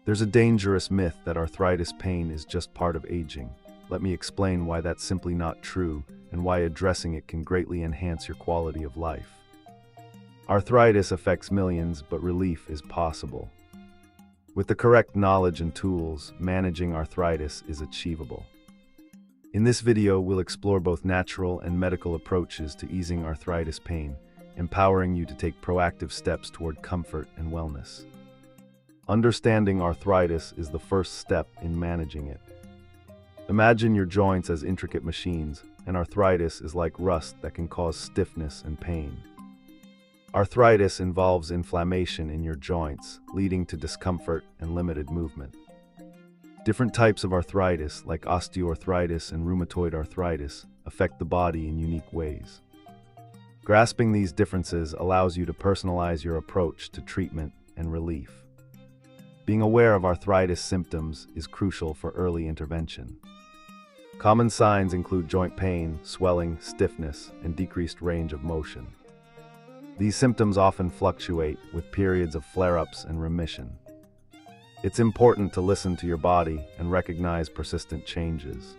There's a dangerous myth that arthritis pain is just part of aging. Let me explain why that's simply not true and why addressing it can greatly enhance your quality of life. Arthritis affects millions, but relief is possible. With the correct knowledge and tools, managing arthritis is achievable. In this video, we'll explore both natural and medical approaches to easing arthritis pain, empowering you to take proactive steps toward comfort and wellness. Understanding arthritis is the first step in managing it. Imagine your joints as intricate machines, and arthritis is like rust that can cause stiffness and pain. Arthritis involves inflammation in your joints, leading to discomfort and limited movement. Different types of arthritis, like osteoarthritis and rheumatoid arthritis, affect the body in unique ways. Grasping these differences allows you to personalize your approach to treatment and relief. Being aware of arthritis symptoms is crucial for early intervention. Common signs include joint pain, swelling, stiffness, and decreased range of motion. These symptoms often fluctuate, with periods of flare-ups and remission. It's important to listen to your body and recognize persistent changes.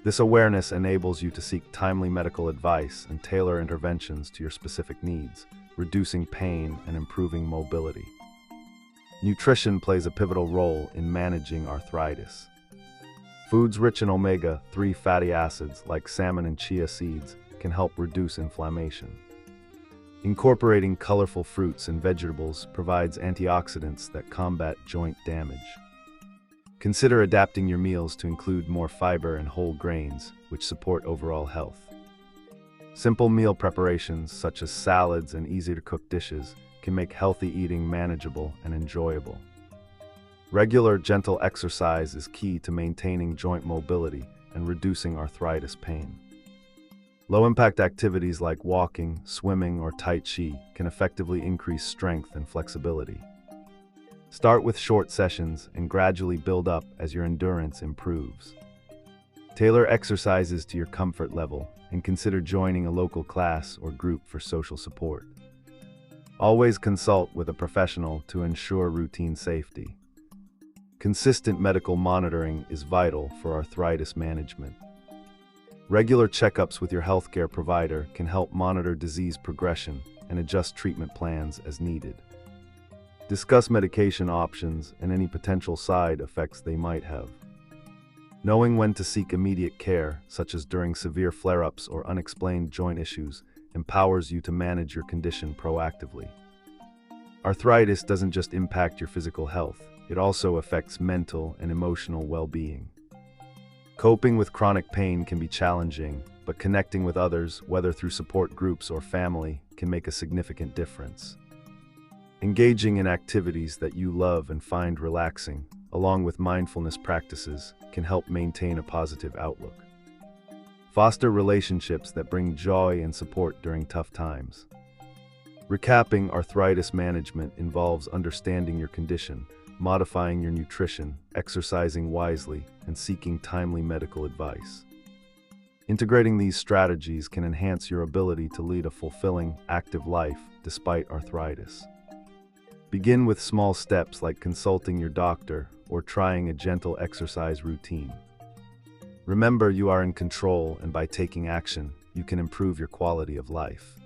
This awareness enables you to seek timely medical advice and tailor interventions to your specific needs, reducing pain and improving mobility. Nutrition plays a pivotal role in managing arthritis. Foods rich in omega-3 fatty acids like salmon and chia seeds can help reduce inflammation. Incorporating colorful fruits and vegetables provides antioxidants that combat joint damage. Consider adapting your meals to include more fiber and whole grains, which support overall health. Simple meal preparations such as salads and easy-to-cook dishes can make healthy eating manageable and enjoyable. Regular, gentle exercise is key to maintaining joint mobility and reducing arthritis pain. Low-impact activities like walking, swimming, or Tai Chi can effectively increase strength and flexibility. Start with short sessions and gradually build up as your endurance improves. Tailor exercises to your comfort level and consider joining a local class or group for social support. Always consult with a professional to ensure routine safety. Consistent medical monitoring is vital for arthritis management. Regular checkups with your healthcare provider can help monitor disease progression and adjust treatment plans as needed. Discuss medication options and any potential side effects they might have. Knowing when to seek immediate care, such as during severe flare-ups or unexplained joint issues, empowers you to manage your condition proactively. Arthritis doesn't just impact your physical health, it also affects mental and emotional well-being. Coping with chronic pain can be challenging, but connecting with others, whether through support groups or family, can make a significant difference. Engaging in activities that you love and find relaxing, along with mindfulness practices, can help maintain a positive outlook. Foster relationships that bring joy and support during tough times. Recapping, arthritis management involves understanding your condition, modifying your nutrition, exercising wisely, and seeking timely medical advice. Integrating these strategies can enhance your ability to lead a fulfilling, active life despite arthritis. Begin with small steps like consulting your doctor or trying a gentle exercise routine. Remember, you are in control, and by taking action, you can improve your quality of life.